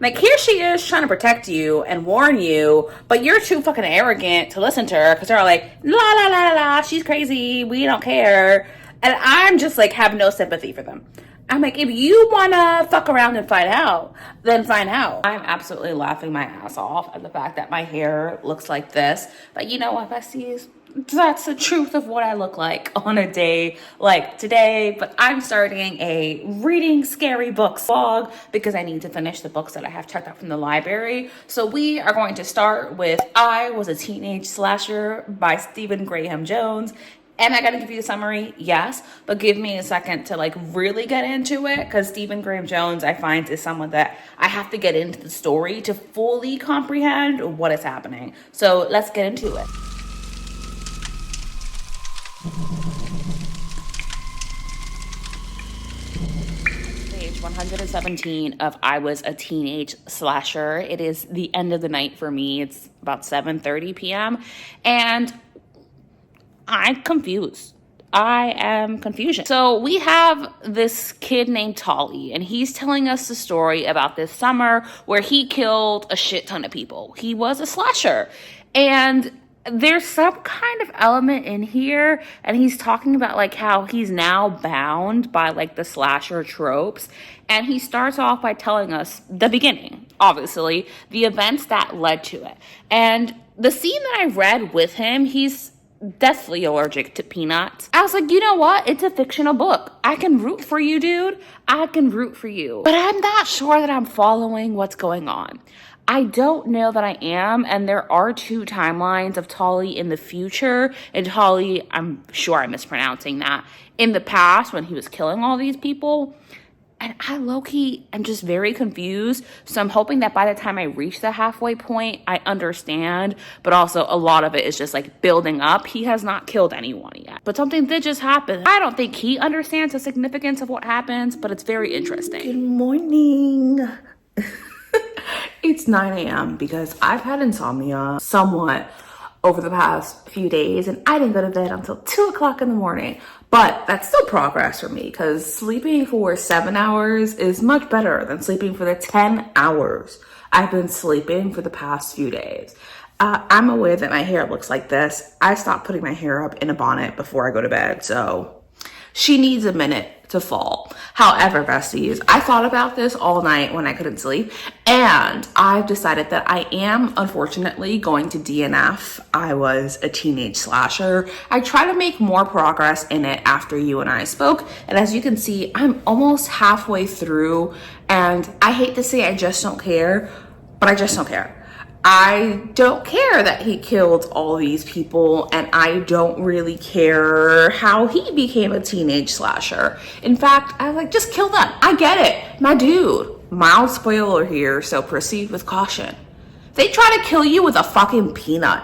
Like, here she is trying to protect you and warn you, but you're too fucking arrogant to listen to her because they're like, la la la la la, she's crazy, we don't care. And I'm just like, have no sympathy for them. I'm like, if you wanna fuck around and find out, then find out. I'm absolutely laughing my ass off at the fact that my hair looks like this. But you know what, besties? That's the truth of what I look like on a day like today. But I'm starting a reading scary books vlog because I need to finish the books that I have checked out from the library. So we are going to start with I Was a Teenage Slasher by Stephen Graham Jones. Am I going to give you a summary? Yes, but give me a second to like really get into it, because Stephen Graham Jones, I find, is someone that I have to get into the story to fully comprehend what is happening. So let's get into it. Page 117 of I Was a Teenage Slasher. It is the end of the night for me. It's about 7:30 p.m. and I'm confused. I am confusion. So we have this kid named Tolly, and he's telling us the story about this summer where he killed a shit ton of people. He was a slasher. And there's some kind of element in here, and he's talking about like how he's now bound by like the slasher tropes. And he starts off by telling us the beginning, obviously, the events that led to it. And the scene that I read with him, he's deathly allergic to peanuts. I was like, you know what? It's a fictional book. I can root for you, dude. I can root for you. But I'm not sure that I'm following what's going on. I don't know that I am, and there are two timelines of Tolly in the future, and Tolly, I'm sure I'm mispronouncing that, in the past when he was killing all these people. And I low-key am just very confused. So I'm hoping that by the time I reach the halfway point, I understand. But also a lot of it is just like building up. He has not killed anyone yet. But something did just happen. I don't think he understands the significance of what happens, but it's very interesting. Good morning. It's 9 a.m. because I've had insomnia somewhat over the past few days, and I didn't go to bed until 2 o'clock in the morning. But that's still progress for me, because sleeping for 7 hours is much better than sleeping for the 10 hours I've been sleeping for the past few days. I'm aware that my hair looks like this. I stopped putting my hair up in a bonnet before I go to bed, so she needs a minute to fall. However, besties, I thought about this all night when I couldn't sleep, and I've decided that I am unfortunately going to DNF I Was a Teenage Slasher. I try to make more progress in it after you and I spoke, and as you can see, I'm almost halfway through, and I hate to say I just don't care, but I just don't care. I don't care that he killed all these people, and I don't really care how he became a teenage slasher. In fact, I like, just kill them. I get it. My dude. Mild spoiler here, so proceed with caution. They try to kill you with a fucking peanut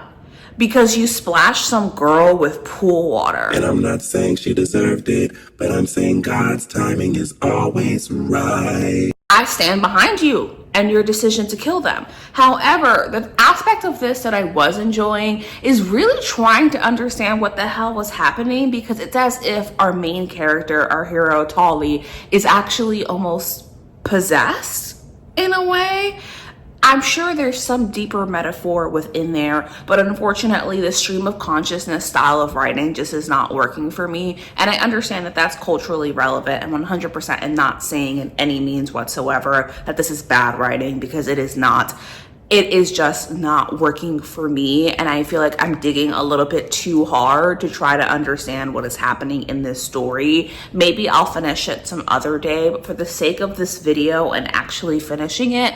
because you splashed some girl with pool water. And I'm not saying she deserved it, but I'm saying God's timing is always right. I stand behind you and your decision to kill them. However, the aspect of this that I was enjoying is really trying to understand what the hell was happening, because it's as if our main character, our hero Tolly, is actually almost possessed in a way. I'm sure there's some deeper metaphor within there, but unfortunately the stream of consciousness style of writing just is not working for me. And I understand that that's culturally relevant, and 100% am not saying in any means whatsoever that this is bad writing, because it is not. It is just not working for me, and I feel like I'm digging a little bit too hard to try to understand what is happening in this story. Maybe I'll finish it some other day, but for the sake of this video and actually finishing it,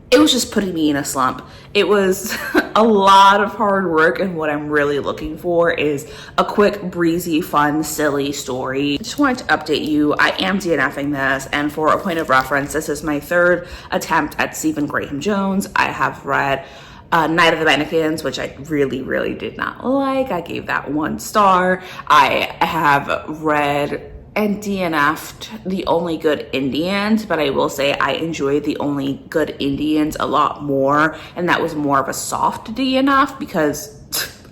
it was just putting me in a slump. It was a lot of hard work, and what I'm really looking for is a quick, breezy, fun, silly story. I just wanted to update you. I am DNFing this, and for a point of reference, this is my third attempt at Stephen Graham Jones. I have read Night of the Mannequins, which I really did not like. I gave that 1 star. I have read and DNF'd The Only Good Indians, but I will say I enjoyed The Only Good Indians a lot more, and that was more of a soft DNF because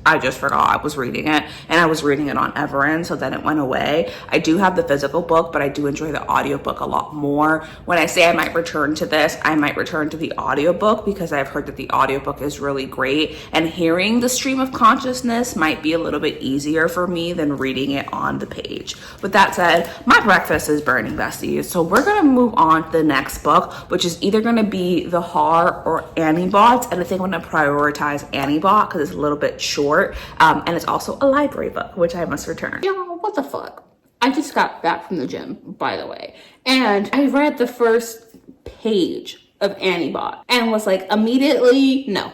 I just forgot I was reading it, and I was reading it on Everend, so then it went away. I do have the physical book, but I do enjoy the audiobook a lot more. When I say I might return to this, I might return to the audiobook because I've heard that the audiobook is really great, and hearing the stream of consciousness might be a little bit easier for me than reading it on the page. With that said, my breakfast is burning, besties. So we're gonna move on to the next book, which is either gonna be the Haar or Annie Bot, and I think I'm gonna prioritize Annie Bot because it's a little bit short. And it's also a library book, which I must return. Y'all, what the fuck? I just got back from the gym, by the way, and I read the first page of Annie Bot and was like, immediately, no.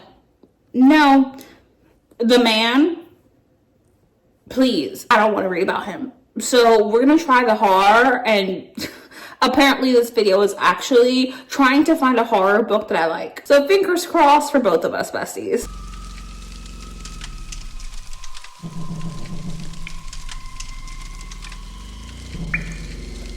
The man, please, I don't want to read about him. So we're gonna try the Haar, and apparently this video is actually trying to find a horror book that I like. So fingers crossed for both of us, besties.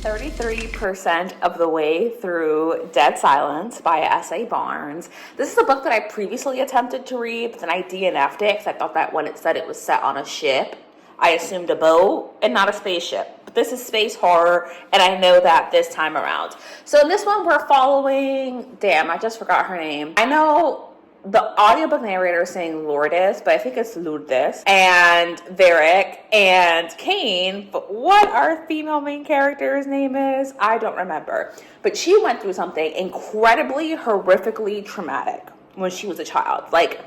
33% of the way through Dead Silence by S.A. Barnes. This is a book that I previously attempted to read, but then I DNF'd it because I thought that when it said it was set on a ship, I assumed a boat and not a spaceship. But this is space horror, and I know that this time around. So in this one, we're following, damn, I just forgot her name. I know the audiobook narrator is saying Lourdes, but I think it's Lourdes, and Varric, and Kane, but what our female main character's name is, I don't remember. But she went through something incredibly, horrifically traumatic when she was a child. Like,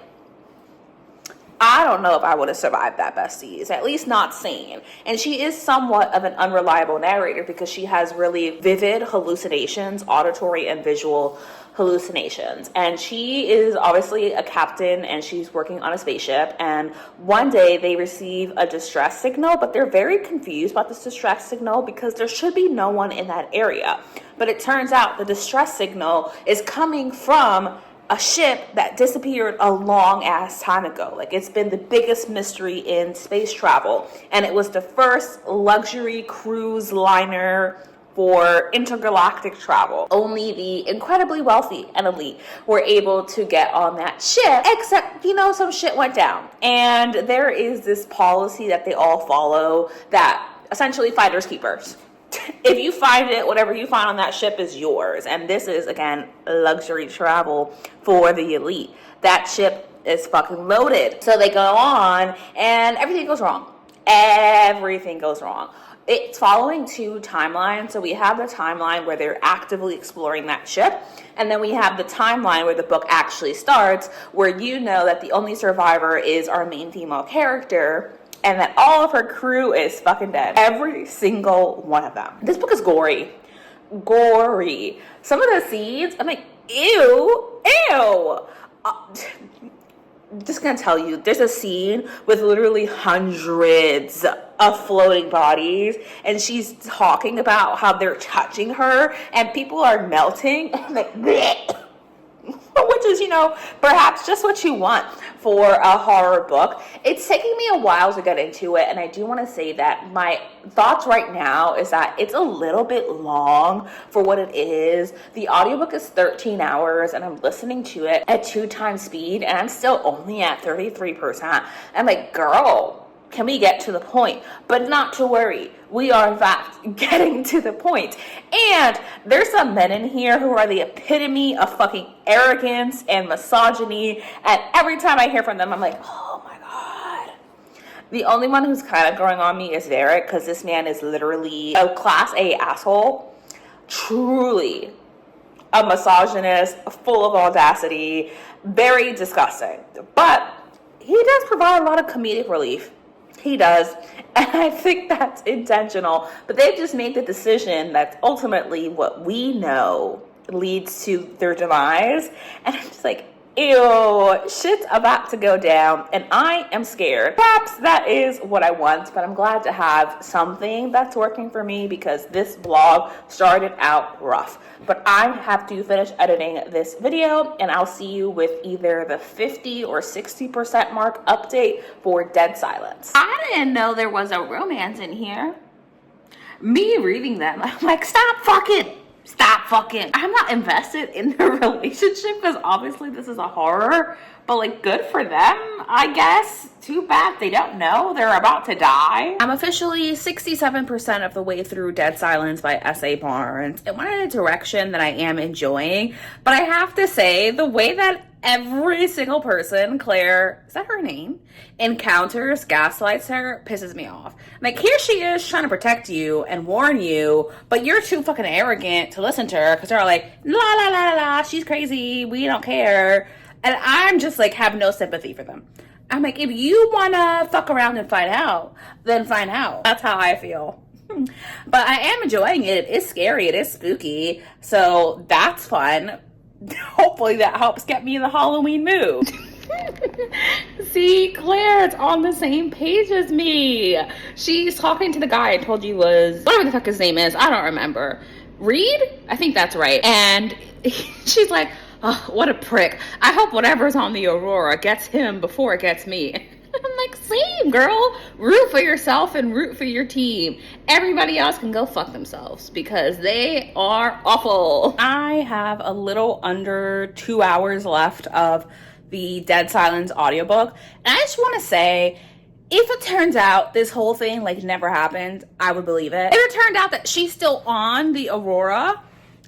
I don't know if I would have survived that, besties, at least not sane. And she is somewhat of an unreliable narrator because she has really vivid hallucinations, auditory and visual hallucinations. And she is obviously a captain and she's working on a spaceship. And one day they receive a distress signal, but they're very confused about this distress signal because there should be no one in that area. But it turns out the distress signal is coming from a ship that disappeared a long ass time ago. Like, it's been the biggest mystery in space travel. And it was the first luxury cruise liner for intergalactic travel. Only the incredibly wealthy and elite were able to get on that ship, except, you know, some shit went down. And there is this policy that they all follow that essentially finders keepers. If you find it, whatever you find on that ship is yours. And this is, again, luxury travel for the elite. That ship is fucking loaded. So they go on and everything goes wrong. Everything goes wrong. It's following two timelines. So we have the timeline where they're actively exploring that ship. And then we have the timeline where the book actually starts, where you know that the only survivor is our main female character, and that all of her crew is fucking dead. Every single one of them. This book is gory. Gory. Some of the scenes, I'm like, ew. I'm just gonna tell you, there's a scene with literally hundreds of floating bodies, and she's talking about how they're touching her, and people are melting. I'm like, bleh. Which is, you know, perhaps just what you want for a horror book. It's taking me a while to get into it, and I do want to say that my thoughts right now is that it's a little bit long for what it is. The audiobook is 13 hours, and I'm listening to it at 2 times speed, and I'm still only at 33%. I'm like, girl, can we get to the point? But not to worry. We are, in fact, getting to the point. And there's some men in here who are the epitome of fucking arrogance and misogyny. And every time I hear from them, I'm like, oh my God. The only one who's kind of growing on me is Varric, because this man is literally a class A asshole. Truly a misogynist, full of audacity, very disgusting. But he does provide a lot of comedic relief. He does, and I think that's intentional. But they've just made the decision that ultimately what we know leads to their demise. And I'm just like, ew, shit's about to go down, and I am scared. Perhaps that is what I want, but I'm glad to have something that's working for me because this vlog started out rough. But I have to finish editing this video, and I'll see you with either the 50 or 60% mark update for Dead Silence. I didn't know there was a romance in here. Me reading them, I'm like, stop fucking. Stop fucking. I'm not invested in the relationship because obviously this is a horror, but like good for them, I guess. Too bad they don't know they're about to die. I'm officially 67% of the way through Dead Silence by S.A. Barnes. It went in a direction that I am enjoying, but I have to say the way that every single person Claire, is that her name, encounters, gaslights her, pisses me off. Like, here she is trying to protect you and warn you, but you're too fucking arrogant to listen to her because they're like, la la la la la, she's crazy, we don't care. And I'm just like, have no sympathy for them. I'm like, if you wanna fuck around and find out, then find out. That's how I feel. But I am enjoying it. It is scary, it is spooky, so that's fun. Hopefully that helps get me in the Halloween mood. See, Claire, it's on the same page as me. She's talking to the guy I told you was, whatever the fuck his name is, I don't remember. Reed? I think that's right. And she's like, oh, what a prick. I hope whatever's on the Aurora gets him before it gets me. I'm like, same, girl. Root for yourself and root for your team. Everybody else can go fuck themselves because they are awful. I have a little under 2 hours left of the Dead Silence audiobook. And I just want to say, if it turns out this whole thing like never happened, I would believe it. If it turned out that she's still on the Aurora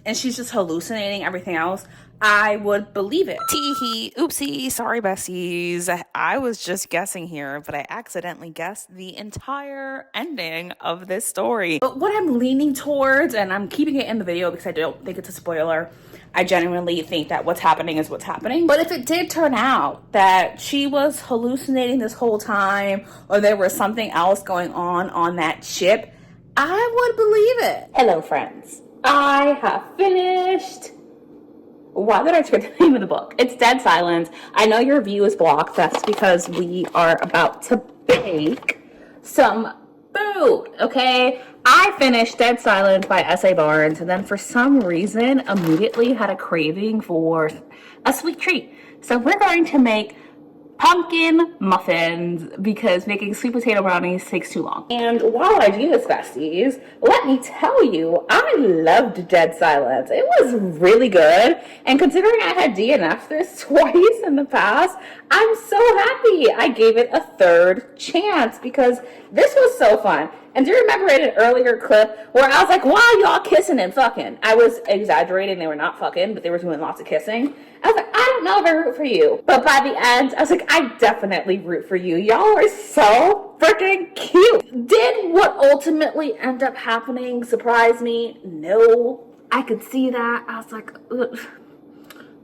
and she's just hallucinating everything else, I would believe it. Teehee, oopsie, sorry besties. I was just guessing here, but I accidentally guessed the entire ending of this story. But what I'm leaning towards, and I'm keeping it in the video because I don't think it's a spoiler, I genuinely think that what's happening is what's happening. But if it did turn out that she was hallucinating this whole time, or there was something else going on that ship, I would believe it. Hello, friends. I have finished. Why did I forget the name of the book? It's Dead Silence. I know your view is blocked. That's because we are about to bake some food, okay? I finished Dead Silence by S.A. Barnes, and then for some reason, immediately had a craving for a sweet treat. So we're going to make pumpkin muffins because making sweet potato brownies takes too long. And while I do this, besties, let me tell you, I loved Dead Silence. It was really good. And considering I had DNF'd this twice in the past, I'm so happy I gave it a third chance because this was so fun. And do you remember in an earlier clip where I was like, wow, y'all kissing and fucking? I was exaggerating. They were not fucking, but they were doing lots of kissing. I was like, I don't know if I root for you. But by the end, I was like, I definitely root for you. Y'all are so freaking cute. Did what ultimately end up happening surprise me? No. I could see that. I was like, ugh.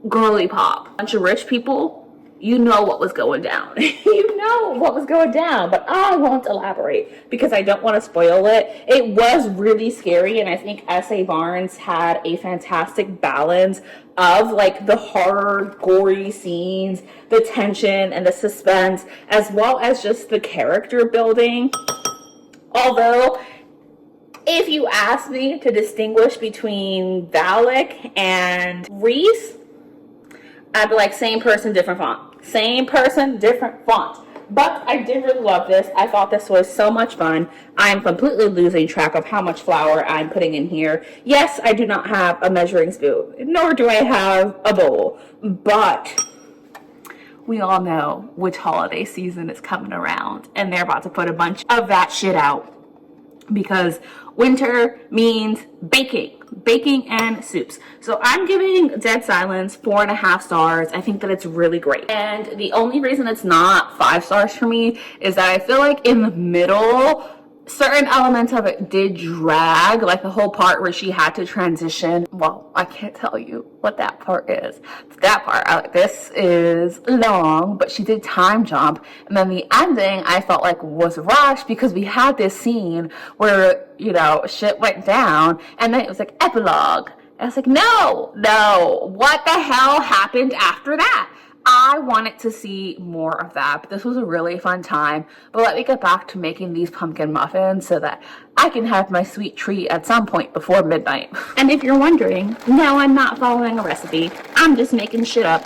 Girly pop. Bunch of rich people. You know what was going down. You know what was going down, but I won't elaborate because I don't want to spoil it. It was really scary, and I think S.A. Barnes had a fantastic balance of like the horror, gory scenes, the tension and the suspense, as well as just the character building. Although, if you ask me to distinguish between Valak and Reese, I'd be like, same person, different font. Same person, different font. But I did really love this. I thought this was so much fun. I'm completely losing track of how much flour I'm putting in here. Yes, I do not have a measuring spoon, nor do I have a bowl. But we all know which holiday season is coming around, and they're about to put a bunch of that shit out. Because winter means baking and soups. So I'm giving Dead Silence 4.5 stars. I think that it's really great. And the only reason it's not 5 stars for me is that I feel like in the middle, certain elements of it did drag, like the whole part where she had to transition. Well, I can't tell you what that part is. That part, this is long, but she did time jump. And then the ending, I felt like was rushed because we had this scene where, you know, shit went down, and then it was like epilogue. And I was like, no, what the hell happened after that? I wanted to see more of that, but this was a really fun time. But let me get back to making these pumpkin muffins so that I can have my sweet treat at some point before midnight. And if you're wondering, no, I'm not following a recipe. I'm just making shit up.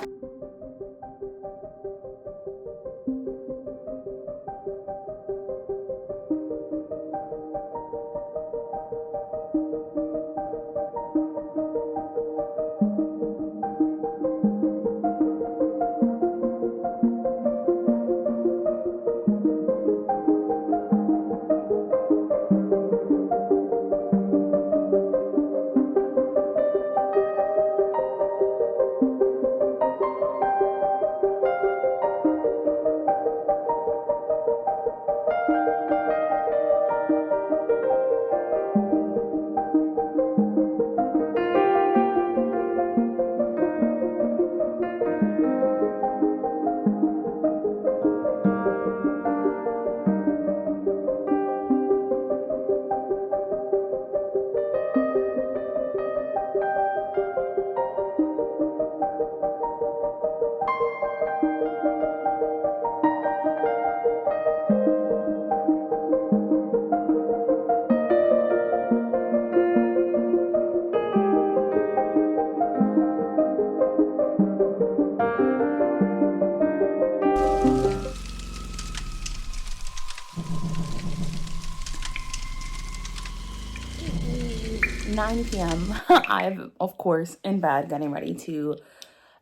9 p.m. I'm, of course, in bed getting ready to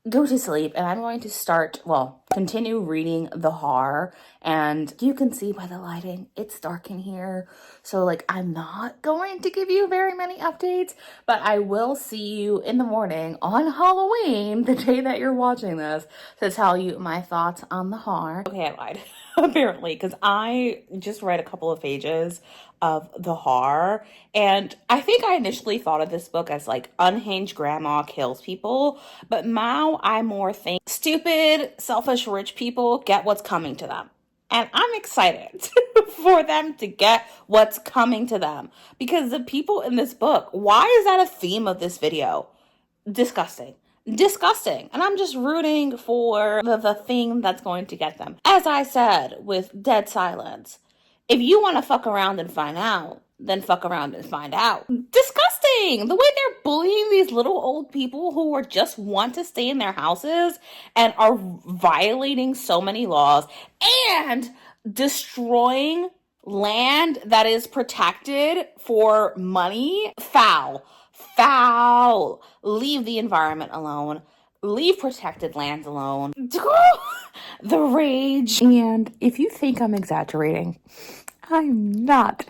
go to sleep, and I'm going to continue reading the Haar. And you can see by the lighting, it's dark in here. So, like, I'm not going to give you very many updates, but I will see you in the morning on Halloween, the day that you're watching this, to tell you my thoughts on the Haar. Okay, I lied, apparently, because I just read a couple of pages of the Haar, and I think I initially thought of this book as like unhinged grandma kills people, but now I more think stupid, selfish, rich people get what's coming to them. And I'm excited for them to get what's coming to them, because the people in this book, why is that a theme of this video? Disgusting. Disgusting. And I'm just rooting for the thing that's going to get them. As I said with Dead Silence, if you want to fuck around and find out, then fuck around and find out. Disgusting! The way they're bullying these little old people who are just want to stay in their houses and are violating so many laws and destroying land that is protected for money. Foul. Foul. Leave the environment alone. Leave protected lands alone. The rage. And if you think I'm exaggerating, I'm not.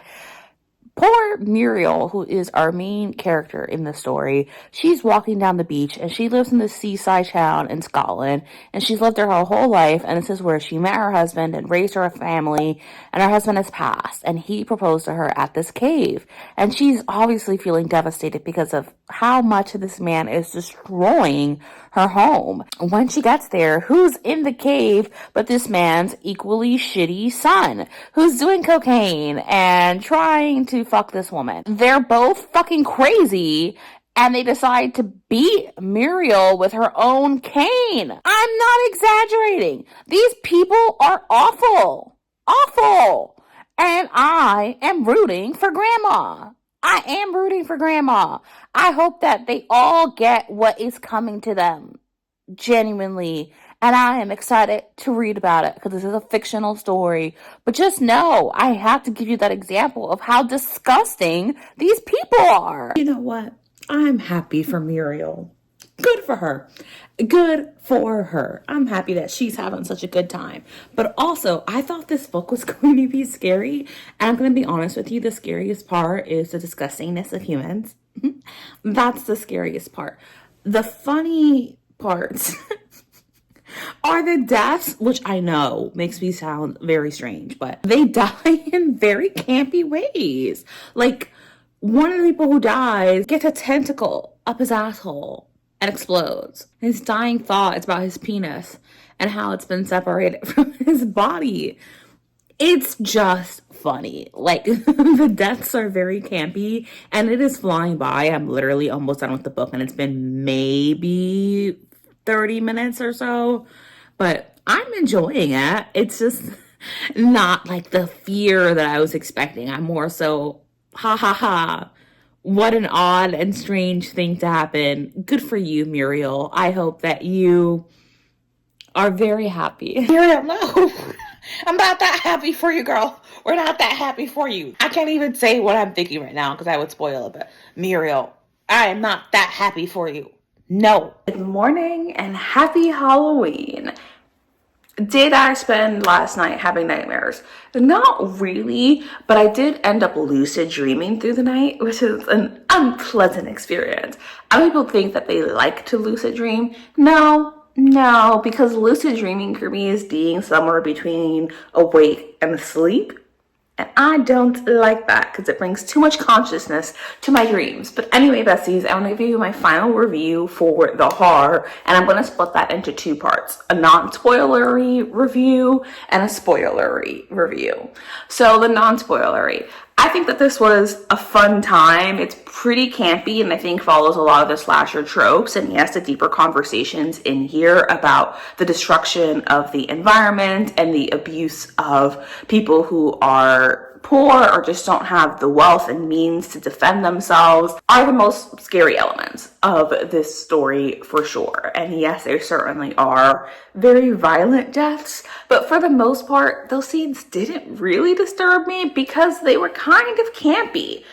Poor Muriel, who is our main character in the story, she's walking down the beach and she lives in this seaside town in Scotland, and she's lived there her whole life, and this is where she met her husband and raised her family, and her husband has passed, and he proposed to her at this cave, and she's obviously feeling devastated because of how much this man is destroying her home. When she gets there, who's in the cave but this man's equally shitty son, who's doing cocaine and trying to fuck this woman. They're both fucking crazy, and they decide to beat Muriel with her own cane. I'm not exaggerating. These people are awful. Awful. And I am rooting for Grandma. I am rooting for Grandma. I hope that they all get what is coming to them. Genuinely. And I am excited to read about it because this is a fictional story. But just know, I have to give you that example of how disgusting these people are. You know what? I'm happy for Muriel. Good for her. Good for her. I'm happy that she's having such a good time. But also, I thought this book was going to be scary. And I'm going to be honest with you, the scariest part is the disgustingness of humans. That's the scariest part. The funny parts are the deaths, which I know makes me sound very strange, but they die in very campy ways. Like, one of the people who dies gets a tentacle up his asshole and explodes. His dying thought is about his penis and how it's been separated from his body. It's just funny. Like, the deaths are very campy, and it is flying by. I'm literally almost done with the book, and it's been maybe 30 minutes or so, but I'm enjoying it. It's just not like the fear that I was expecting. I'm more so, ha ha ha, what an odd and strange thing to happen. Good for you, Muriel. I hope that you are very happy. Muriel, no. I'm not that happy for you, girl. We're not that happy for you. I can't even say what I'm thinking right now because I would spoil it, but Muriel, I am not that happy for you. No. Good morning and happy Halloween. Did I spend last night having nightmares? Not really, but I did end up lucid dreaming through the night, which is an unpleasant experience. Other people think that they like to lucid dream. No, because lucid dreaming for me is being somewhere between awake and asleep. And I don't like that because it brings too much consciousness to my dreams. But anyway, besties, I'm going to give you my final review for the Haar. And I'm going to split that into two parts. A non-spoilery review and a spoilery review. So the non-spoilery. I think that this was a fun time. It's pretty campy and I think follows a lot of the slasher tropes. And yes, the deeper conversations in here about the destruction of the environment and the abuse of people who are poor or just don't have the wealth and means to defend themselves are the most scary elements of this story for sure. And yes, there certainly are very violent deaths, but for the most part, those scenes didn't really disturb me because they were kind of campy.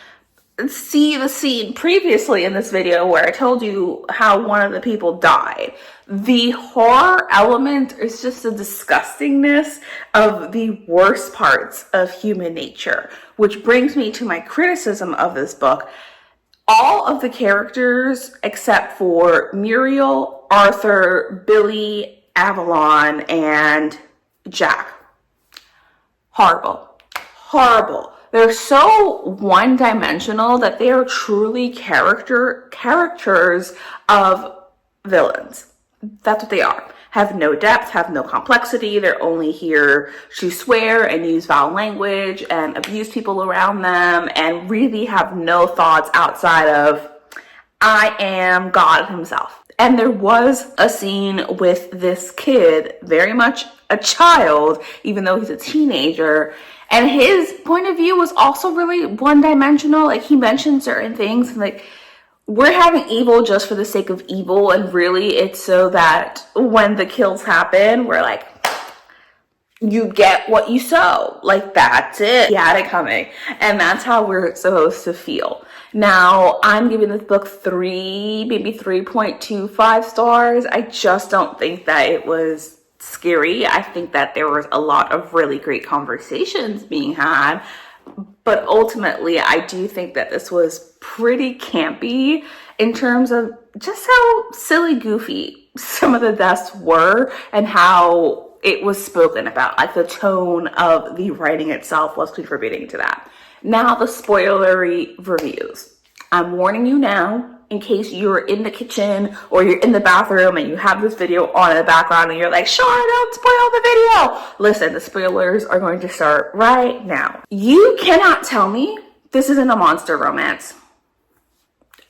see the scene previously in this video where I told you how one of the people died. The horror element is just the disgustingness of the worst parts of human nature, which brings me to my criticism of this book. All of the characters except for Muriel, Arthur, Billy, Avalon, and Jack. Horrible. They're so one-dimensional that they are truly characters of villains. That's what they are. Have no depth, have no complexity. They're only here to swear and use foul language and abuse people around them and really have no thoughts outside of, I am God himself. And there was a scene with this kid, very much a child, even though he's a teenager, and his point of view was also really one-dimensional. Like, he mentioned certain things, like, we're having evil just for the sake of evil, and really it's so that when the kills happen, we're like, you get what you sow. Like, that's it. You had it coming. And that's how we're supposed to feel. Now, I'm giving this book 3.25 stars. I just don't think that it was scary. I think that there was a lot of really great conversations being had. But ultimately, I do think that this was pretty campy in terms of just how silly goofy some of the deaths were and how it was spoken about. Like, the tone of the writing itself was contributing to that. Now, the spoilery reviews. I'm warning you now, in case you're in the kitchen or you're in the bathroom and you have this video on in the background and you're like, sure, don't spoil the video. Listen, the spoilers are going to start right now. You cannot tell me this isn't a monster romance.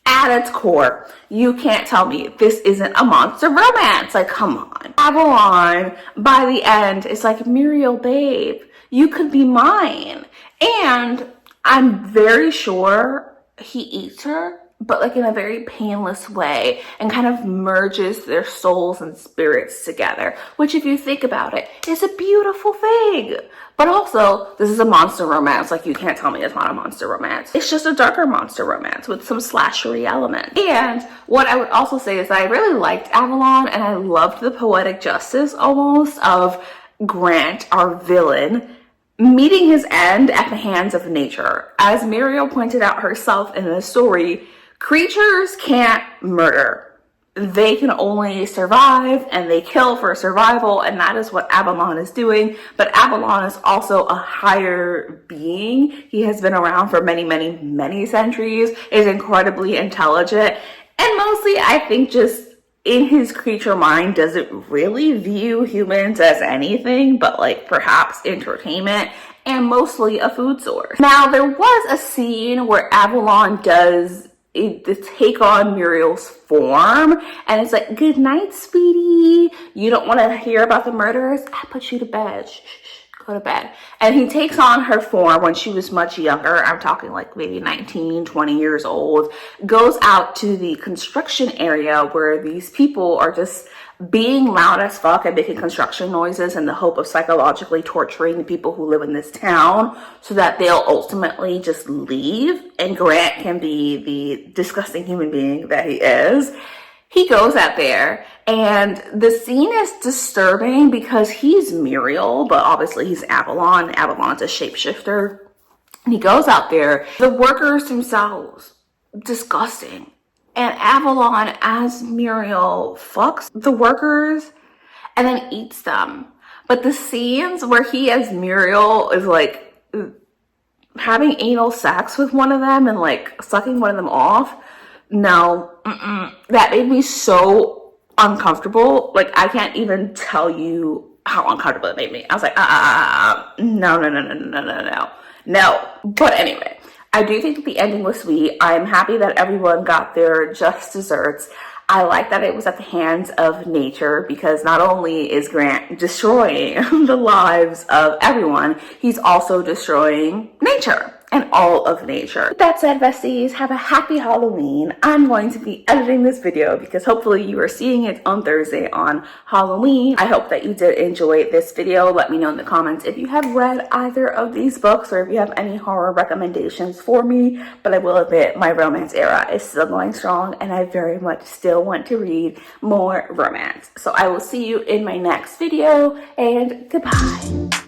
At its core, you can't tell me this isn't a monster romance. Like, come on. Avalon, by the end, is like, Muriel, babe, you could be mine. And I'm very sure he eats her, but like in a very painless way, and kind of merges their souls and spirits together, which, if you think about it, is a beautiful thing. But also, this is a monster romance. Like, you can't tell me it's not a monster romance. It's just a darker monster romance with some slashery elements. And what I would also say is that I really liked Avalon, and I loved the poetic justice almost of Grant, our villain, meeting his end at the hands of nature. As Muriel pointed out herself in the story, creatures can't murder. They can only survive, and they kill for survival, and that is what Avalon is doing. But Avalon is also a higher being. He has been around for many centuries, is incredibly intelligent, and mostly, I think, just in his creature mind, doesn't really view humans as anything but, like, perhaps entertainment and mostly a food source. Now, there was a scene where Avalon does take on Muriel's form, and it's like, good night, sweetie. You don't want to hear about the murderers? I put you to bed. Shh, go to bed. And he takes on her form when she was much younger. I'm talking like maybe 19, 20 years old. Goes out to the construction area where these people are just being loud as fuck and making construction noises in the hope of psychologically torturing the people who live in this town so that they'll ultimately just leave and Grant can be the disgusting human being that he is. He goes out there, and the scene is disturbing because he's Muriel, but obviously he's Avalon. Avalon's a shapeshifter. And he goes out there. The workers themselves, disgusting. And Avalon, as Muriel, fucks the workers and then eats them. But the scenes where he, as Muriel, is like having anal sex with one of them and like sucking one of them off, no, that made me so uncomfortable. Like, I can't even tell you how uncomfortable it made me. I was like, no. But anyway, I do think that the ending was sweet. I'm happy that everyone got their just desserts. I like that it was at the hands of nature, because not only is Grant destroying the lives of everyone, he's also destroying nature. and all of nature. With that said, besties, have a happy Halloween. I'm going to be editing this video because hopefully you are seeing it on Thursday on Halloween. I hope that you did enjoy this video. Let me know in the comments if you have read either of these books or if you have any horror recommendations for me. But I will admit, my romance era is still going strong and I very much still want to read more romance. So I will see you in my next video, and goodbye.